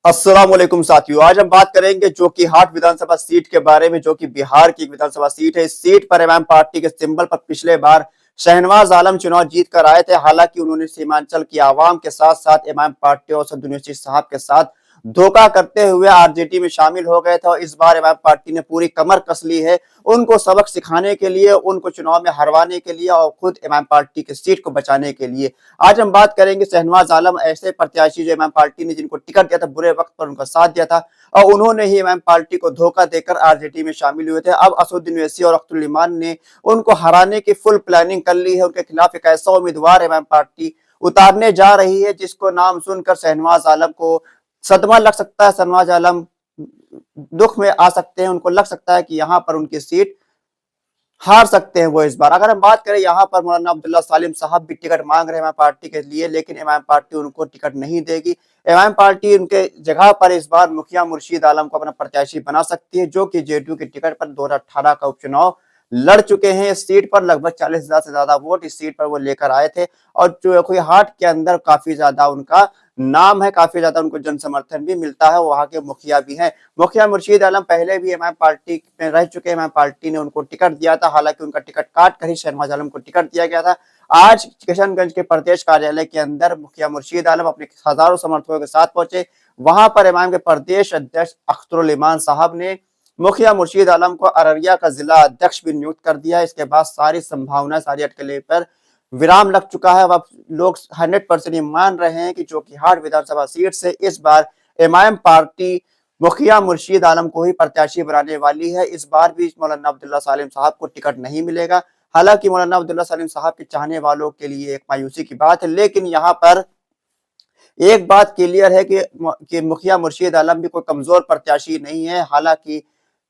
अस्सलाम वालेकुम साथियों, आज हम बात करेंगे जोकीहाट विधानसभा सीट के बारे में, जो कि बिहार की एक विधानसभा सीट है। इस सीट पर इमाम पार्टी के सिंबल पर पिछले बार शहनवाज आलम चुनाव जीत कर आए थे। हालांकि उन्होंने सीमांचल की आवाम के साथ साथ इमाम पार्टी और सदुनिशी साहब के साथ धोखा करते हुए आरजेडी में शामिल हो गए थे और इस बार इमाम पार्टी ने पूरी कमर कस ली है उनको सबक सिखाने के लिए, उनको चुनाव में हरवाने के लिए और खुद इमाम पार्टी की सीट को बचाने के लिए। आज हम बात करेंगे शहनवाज आलम, ऐसे प्रत्याशी जो इमाम पार्टी ने जिनको टिकट दिया था, बुरे वक्त पर उनका साथ दिया था और उन्होंने ही इमाम पार्टी को धोखा देकर आरजेडी में शामिल हुए थे। अब असदुद्दीन ओवैसी और अख्तरुल ईमान ने उनको हराने की फुल प्लानिंग कर ली है। उनके खिलाफ एक ऐसा उम्मीदवार इमाम पार्टी उतारने जा रही है जिसको नाम सुनकर शहनवाज आलम को सदमा लग सकता है। शहनवाज आलम दुख में आ सकते हैं, उनको लग सकता है कि यहाँ पर उनकी सीट हार सकते हैं वो इस बार। अगर हम बात करें यहाँ पर मौलाना अब्दुल्ला सालिम साहब भी टिकट मांग रहे हैं इमाम पार्टी के लिए, लेकिन इमाम पार्टी उनको टिकट नहीं देगी। इमाम पार्टी उनके जगह पर इस बार मुखिया मुर्शीद आलम को अपना प्रत्याशी बना सकती है, जो कि जेडीयू के टिकट पर 2018 का उपचुनाव लड़ चुके हैं। इस सीट पर लगभग 40,000 से ज्यादा वोट इस सीट पर वो लेकर आए थे और जोकीहाट के अंदर काफी ज्यादा उनका नाम है, काफी ज्यादा उनको जन समर्थन भी मिलता है, वहां के मुखिया भी हैं। मुखिया मुर्शीद आलम पहले भी इमाम पार्टी में रह चुके हैं, इमाम पार्टी ने उनको टिकट दिया था। हालांकि उनका टिकट काट कर ही शहनवाज आलम को टिकट दिया गया था। आज किशनगंज के प्रदेश कार्यालय के अंदर मुखिया मुर्शीद आलम अपने हजारों समर्थकों के साथ पहुंचे। वहां पर इमाम के प्रदेश अध्यक्ष अख्तरुल ईमान साहब ने मुखिया मुर्शीद आलम को अररिया का जिला अध्यक्ष भी नियुक्त कर दिया। इसके बाद सारी संभावना, सारी अटकलें पर विराम लग चुका है। अब लोग 100% ये मान रहे हैं कि जोकीहाट विधानसभा सीट से इस बार इमाम पार्टी मुखिया मुर्शीद आलम को ही प्रत्याशी बनाने वाली है। इस बार भी मौलाना अब्दुल्ला सालिम साहब को टिकट नहीं मिलेगा। हालांकि मौलाना अब्दुल्ला सालिम साहब के चाहने वालों के लिए एक मायूसी की बात है, लेकिन यहाँ पर एक बात क्लियर है कि मुखिया मुर्शीद आलम भी कोई कमजोर प्रत्याशी नहीं है। हालांकि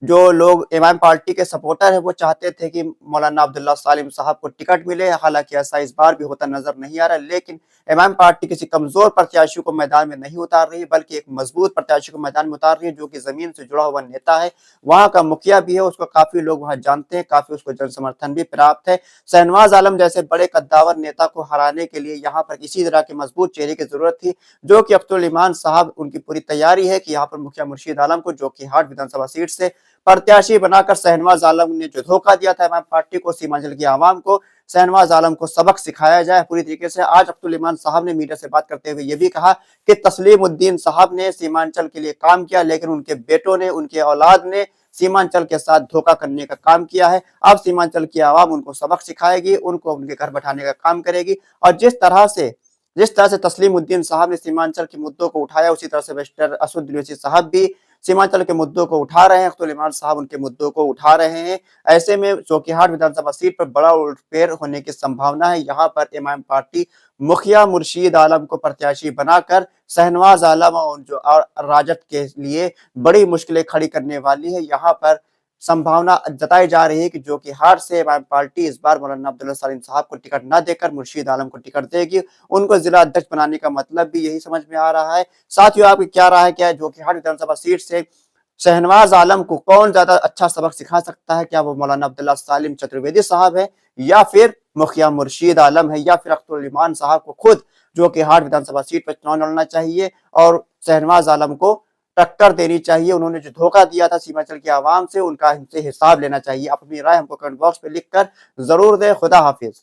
जो लोग इमाम पार्टी के सपोर्टर है वो चाहते थे कि मौलाना अब्दुल्ला सालिम साहब को टिकट मिले, हालांकि ऐसा इस बार भी होता नजर नहीं आ रहा। लेकिन इमाम पार्टी किसी कमजोर प्रत्याशी को मैदान में नहीं उतार रही, बल्कि एक मजबूत प्रत्याशी को मैदान में उतार रही है, जो कि जमीन से जुड़ा हुआ नेता है, वहां का मुखिया भी है, उसको काफी लोग वहां जानते हैं, काफी उसको जन समर्थन भी प्राप्त है। शहनवाज आलम जैसे बड़े कद्दावर नेता को हराने के लिए यहाँ पर इसी तरह के मजबूत चेहरे की जरूरत थी, जो कि अख्तरुल ईमान साहब, उनकी पूरी तैयारी है कि यहाँ पर मुखिया मुर्शीद आलम को जोकीहाट विधानसभा सीट से प्रत्याशी बनाकर शहनवाज आलम ने जो धोखा दिया था इमाम पार्टी को, सीमांचल की आवाम को, शहनवाज आलम को सबक सिखाया जाए पूरी तरीके से। आज अब्दुल ईमान साहब ने मीडिया से बात करते हुए ये भी कहा कि तस्लीमुद्दीन साहब ने सीमांचल के लिए काम किया, लेकिन उनके बेटों ने, उनके औलाद ने सीमांचल के साथ धोखा करने का काम किया है। अब सीमांचल की आवाम उनको सबक सिखाएगी, उनको उनके घर बैठाने का काम करेगी। और जिस तरह से तस्लीमुद्दीन साहब ने सीमांचल के मुद्दों को उठाया, उसी तरह से मिस्टर असदुद्दीन ओवैसी साहब भी सीमांचल के मुद्दों को उठा रहे हैं, अख्तरुल ईमान साहब उनके मुद्दों को उठा रहे हैं। ऐसे में जोकीहाट विधानसभा सीट पर बड़ा उलटफेर होने की संभावना है। यहाँ पर इमाम पार्टी मुखिया मुर्शीद आलम को प्रत्याशी बनाकर शहनवाज आलम और राजद के लिए बड़ी मुश्किलें खड़ी करने वाली है। यहाँ पर संभावना जताई जा रही है कि जोकीहाट से इमाम पार्टी इस बार मौलाना अब्दुल्ला सालिम साहब को टिकट न देकर मुर्शीद आलम को टिकट देगी। उनको जिला अध्यक्ष बनाने का मतलब भी यही समझ में आ रहा है। साथियों, आपकी क्या राय, क्या है जोकीहाट विधानसभा सीट से शहनवाज आलम को कौन ज्यादा अच्छा सबक सिखा सकता है? क्या वो मौलाना अब्दुल्ला सालिम चतुर्वेदी साहब है, या फिर मुखिया मुर्शीद आलम है, या फिर अख्तरुल ईमान साहब को खुद जोकीहाट विधानसभा सीट पर चुनाव लड़ना चाहिए और शहनवाज आलम को टक्कर देनी चाहिए? उन्होंने जो धोखा दिया था सीमांचल की आवाम से, उनका इनसे हिसाब लेना चाहिए। आप अपनी राय हमको कमेंट बॉक्स में लिखकर जरूर दें। खुदा हाफिज।